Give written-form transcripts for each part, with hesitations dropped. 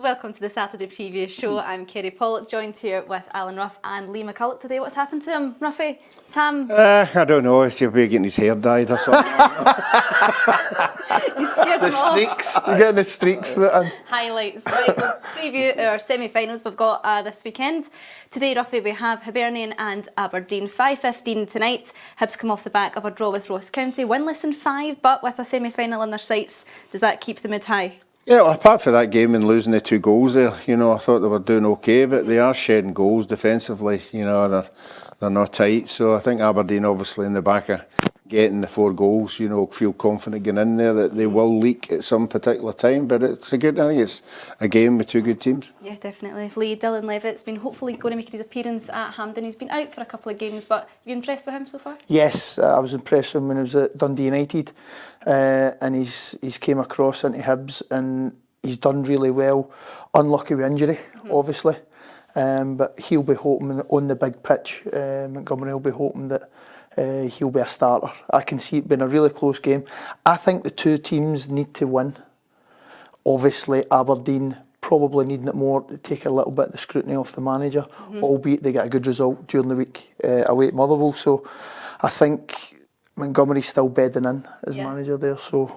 welcome to the Saturday Preview Show. I'm Kerry Pollock, joined here with Alan Ruff and Lee McCulloch today. What's happened to him, Ruffy? Tam? I don't know, he'll be getting his hair dyed or something. You scared him off? Streaks, you're getting the streaks to it in. Highlights. Right, we'll preview our semi-finals we've got this weekend. Today, Ruffy, we have Hibernian and Aberdeen. 5:15 tonight. Hibs come off the back of a draw with Ross County. Winless in 5, but with a semi-final in their sights. Does that keep the mood high? Yeah, well, apart from that game and losing the 2 goals there, I thought they were doing okay, but they are shedding goals defensively. They're not tight. So I think Aberdeen, obviously, in the back of getting the 4 goals, feel confident getting in there that they will leak at some particular time. But I think it's a game with 2 good teams. Yeah, definitely. Lee, Dylan Levitt's been hopefully going to make his appearance at Hampden. He's been out for a couple of games, but have you been impressed with him so far? Yes, I was impressed with him when he was at Dundee United, and he's came across into Hibs and he's done really well. Unlucky with injury, obviously, but he'll be hoping on the big pitch. Montgomery will be hoping that he'll be a starter. I can see it being a really close game. I think the 2 teams need to win. Obviously, Aberdeen probably needing it more to take a little bit of the scrutiny off the manager, albeit they get a good result during the week away at Motherwell. So I think Montgomery's still bedding in as manager there. So,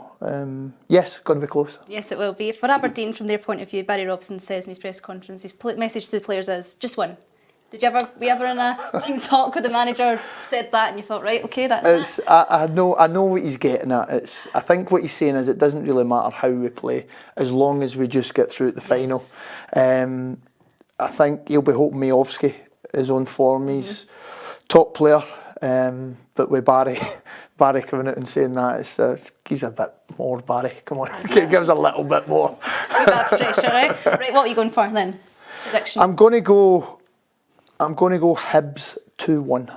yes, going to be close. Yes, it will be. For Aberdeen, from their point of view, Barry Robson says in his press conference, his message to the players is, just win. Were you ever in a team talk with the manager, said that and you thought, right, okay, that's it? I know what he's getting at. I think what he's saying is it doesn't really matter how we play as long as we just get through to the final. I think he'll be hoping Miovski is on form. He's top player, but with Barry coming out and saying that, he's a bit more Barry. Come on, give us a little bit more. That pressure, right? Right, what are you going for then? Prediction? I'm going to go Hibs 2-1.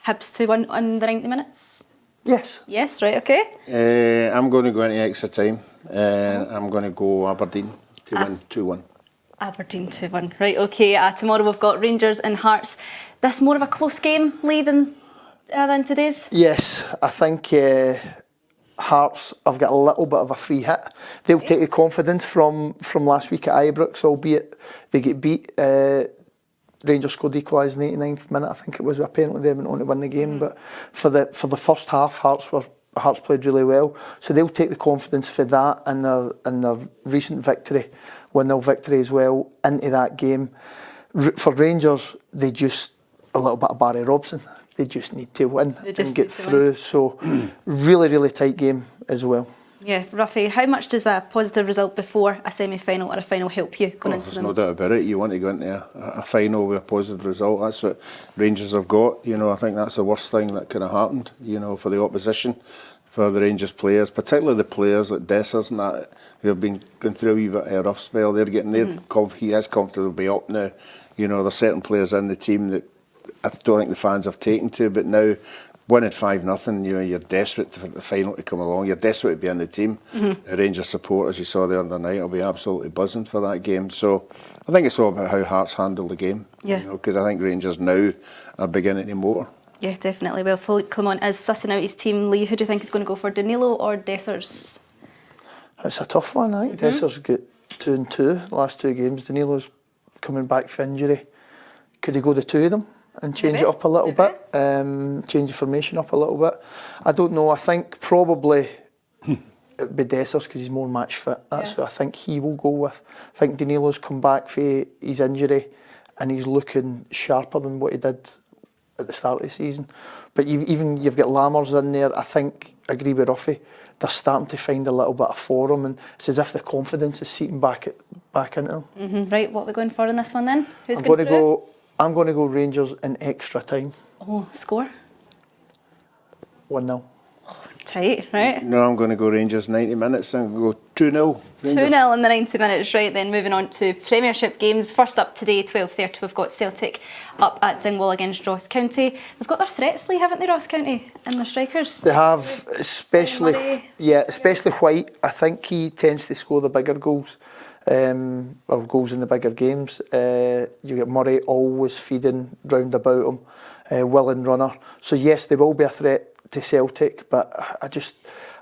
Hibs 2-1 on the 90 minutes? Yes. Yes, right, okay. I'm going to go into extra time. I'm going to go Aberdeen to win 2-1. Aberdeen 2-1, right, okay. Tomorrow we've got Rangers and Hearts. This more of a close game, Lee, than today's? Yes, I think Hearts have got a little bit of a free hit. They'll take the confidence from last week at Ibrox, albeit they get beat. Rangers scored equalised in the 89th minute, I think it was. Apparently they went on to win the game, but for the first half, Hearts played really well. So they'll take the confidence for that and their recent victory, 1-0 victory as well, into that game. For Rangers, they just a little bit of Barry Robson. They just need to win and get through. So really, really tight game as well. Yeah, Ruffy, how much does a positive result before a semi-final or a final help you going into them? There's no doubt about it. You want to go into a final with a positive result. That's what Rangers have got. I think that's the worst thing that could have happened, for the opposition, for the Rangers players, particularly the players like Dessers and that, who have been going through a wee bit of a rough spell. They're getting he is comfortable to be up now. There's certain players in the team that I don't think the fans have taken to, but now winning 5-0, you're desperate for the final to come along. You're desperate to be in the team. Rangers supporters, you saw the other night, will be absolutely buzzing for that game. So I think it's all about how Hearts handle the game. Yeah. Because I think Rangers now are beginning to motor. Yeah, definitely. Well, Philippe Clement is sussing out his team. Lee, who do you think is going to go for, Danilo or Dessers? It's a tough one, I think. Dessers got 2-2 the last 2 games. Danilo's coming back from injury. Could he go the 2 of them and change it up a little bit, change the formation up a little bit? I don't know. I think probably it would be Dessers because he's more match fit. That's who I think he will go with. I think Danilo's come back from his injury and he's looking sharper than what he did at the start of the season. But you've got Lammers in there. I agree with Ruffy. They're starting to find a little bit of form, and it's as if the confidence is seeping back into them. Right, what are we going for in this one then? I'm going to go Rangers in extra time. Oh, score? 1-0. Tight, right? No, I'm going to go Rangers 90 minutes. I'm going to go 2-0. 2-0 in the 90 minutes, right then. Moving on to Premiership games. First up today, 12:30, we've got Celtic up at Dingwall against Ross County. They've got their threats, Lee, haven't they, Ross County, and their strikers? They have, especially White. I think he tends to score the bigger goals. Or goals in the bigger games. You get Murray always feeding round about him, willing runner. So yes, they will be a threat to Celtic, but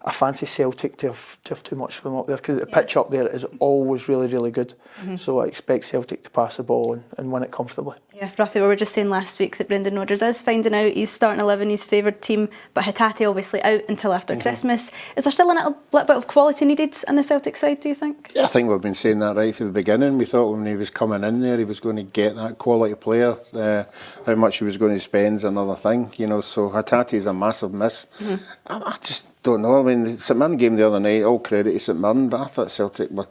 I fancy Celtic to have too much for them up there, because the pitch up there is always really, really good. So I expect Celtic to pass the ball and win it comfortably. Yeah, Rafi, we were just saying last week that Brendan Rodgers is finding out his starting 11, his favoured team, but Hatate obviously out until after Christmas. Is there still a little bit of quality needed on the Celtic side, do you think? Yeah, I think we've been saying that right from the beginning. We thought when he was coming in there, he was going to get that quality player. How much he was going to spend is another thing, you know. So Hatate is a massive miss. I just don't know. I mean, the St Mirren game the other night, all credit to St Mirren, but I thought Celtic were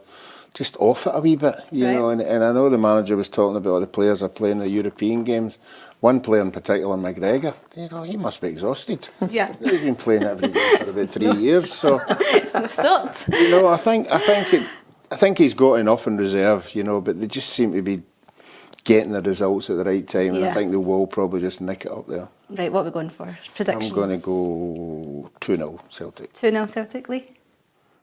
just off it a wee bit, you know. And I know the manager was talking about all the players are playing the European games. One player in particular, McGregor, you know, he must be exhausted. Yeah. He's been playing every game for about 3 years, so It's not stopped. you know, I think he's got enough in reserve, you know, but they just seem to be getting the results at the right time, and I think they will probably just nick it up there. Right, what are we going for? Predictions? I'm going to go 2-0 Celtic. 2-0 Celtic, Lee?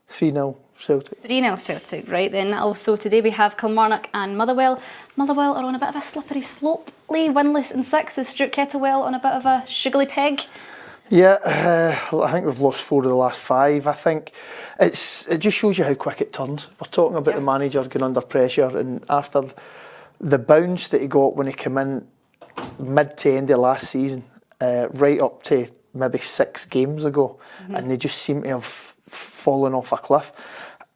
3-0 Celtic. 3-0 Celtic, right then. Also today we have Kilmarnock and Motherwell. Motherwell are on a bit of a slippery slope. Lee, winless in 6. Is Stuart Kettlewell on a bit of a shiggly peg? Yeah, I think they've lost 4 of the last 5. I think it just shows you how quick it turns. We're talking about the manager going under pressure, and after the bounce that he got when he came in mid to end of last season, right up to maybe 6 games ago, and they just seem to have fallen off a cliff.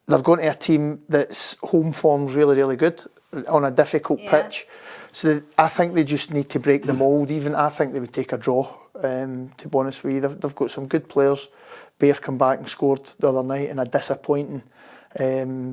They're going to a team that's home form's really, really good on a difficult pitch. So I think they just need to break the mould. Even I think they would take a draw, to be honest with you. They've got some good players. Bear come back and scored the other night in a disappointing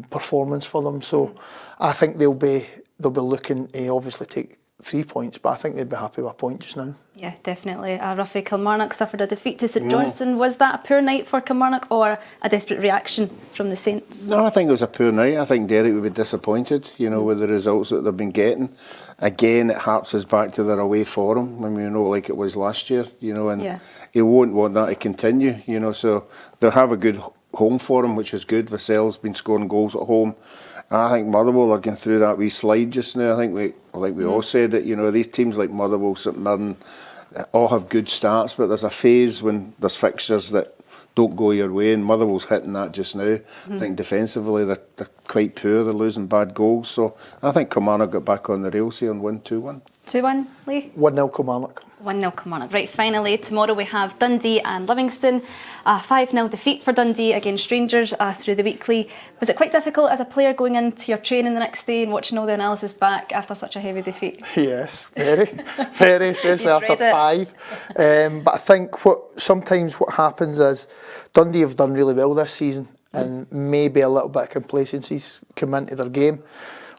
performance for them. So I think they'll be looking to obviously take 3 points, but I think they'd be happy with a point just now. Yeah, definitely. Rafi, Kilmarnock suffered a defeat to St Johnstone. Was that a poor night for Kilmarnock or a desperate reaction from the Saints? No, I think it was a poor night. I think Derek would be disappointed, you know, with the results that they've been getting. Again, it harps us back to their away form when we know like it was last year, you know, and he won't want that to continue, you know, so they'll have a good home form, which is good. Vassell's been scoring goals at home. I think Motherwell are going through that wee slide just now. I think we all said it, you know, these teams like Motherwell, St Mirren, all have good starts, but there's a phase when there's fixtures that don't go your way, and Motherwell's hitting that just now. I think defensively they're quite poor, they're losing bad goals, so I think Kilmarnock got back on the rails here and win 2-1. 2-1, Lee? 1-0 Kilmarnock. 1-0 Kilmarnock. Right, finally, tomorrow we have Dundee and Livingston. A 5-0 defeat for Dundee against Rangers through the weekly. Was it quite difficult as a player going into your training the next day and watching all the analysis back after such a heavy defeat? Yes, very, especially after 5. But I think sometimes what happens is Dundee have done really well this season, and maybe a little bit of complacency's come into their game.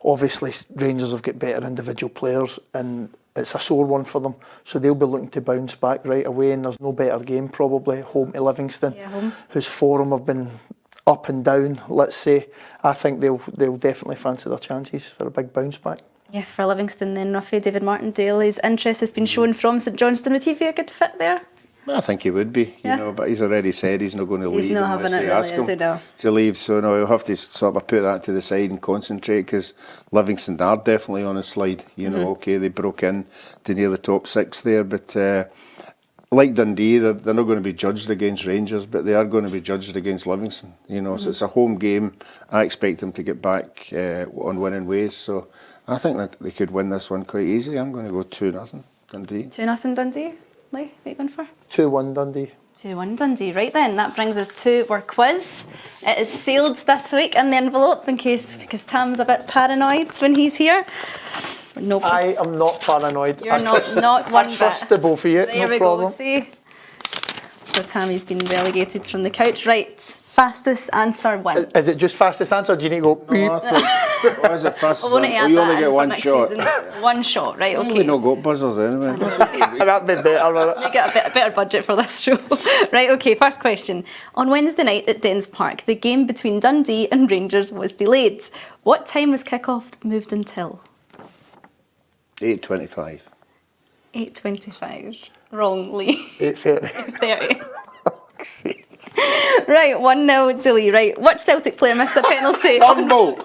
Obviously, Rangers have got better individual players, and it's a sore one for them, so they'll be looking to bounce back right away, and there's no better game probably home to Livingston, whose form have been up and down, let's say. I think they'll definitely fancy their chances for a big bounce back. Yeah, for Livingston then, Ruffy, David Martindale, his interest has been shown from St Johnstone. Would he be a good fit there? I think he would be, you know, but he's already said he's not going to leave. He's not having it really, ask is he him to leave, so no, he'll have to sort of put that to the side and concentrate, because Livingston are definitely on a slide, you know. Okay, they broke in to near the top 6 there, but like Dundee, they're not going to be judged against Rangers, but they are going to be judged against Livingston, you know, so it's a home game. I expect them to get back on winning ways, so I think that they could win this one quite easy. I'm going to go 2-0 Dundee. 2-0 Dundee? Lee, what are you going for? 2-1 Dundee. 2-1 Dundee. Right then, that brings us to our quiz. It is sealed this week in the envelope because Tam's a bit paranoid when he's here. I am not paranoid. You're not one bit. I trust the both of you, there no problem. Go, see? So Tammy's been relegated from the couch. Right, fastest answer wins. Is it just fastest answer? Do you need to go beep? No, why is it fastest answer? You only get one shot. One shot, right, okay. We've not got buzzers anyway. That'd be better. You get a better budget for this show. Right, okay, first question. On Wednesday night at Dens Park, the game between Dundee and Rangers was delayed. What time was kick-off moved until? 8:25. 8:25. Wrong, Lee. 8:30. 8:30. Right, 1-0 to Lee. Right, which Celtic player missed a penalty? Turnbull.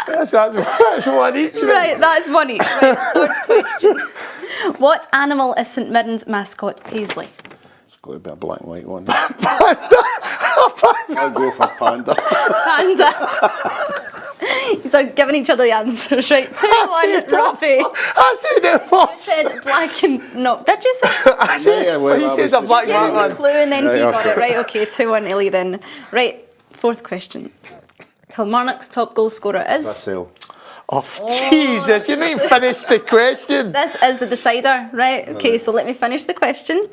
That's one each. Right, that's one each. Right, third question. What animal is St Mirren's mascot Paisley? It's got to be a black and white one. I'll go for panda. Panda. These are giving each other the answers, right? 2-1, Ruffy. I said it You first. said black and... No, did you say? I said, well, he that says was a black Gave him the one. clue and then he Right, got okay. it. Right, okay, 2-1 to lead in. Right, fourth question. Kilmarnock's top goal scorer is... Vasil. Oh, Jesus, you didn't finish the question. This is the decider, right? Okay, so let me finish the question.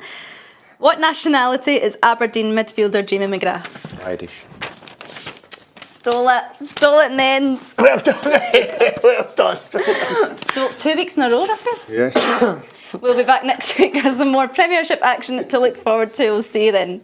What nationality is Aberdeen midfielder Jamie McGrath? Irish. Stole it in the end. Well done. Well done. Stole 2 weeks in a row, Ruffy. Yes. We'll be back next week with some more Premiership action to look forward to. We'll see you then.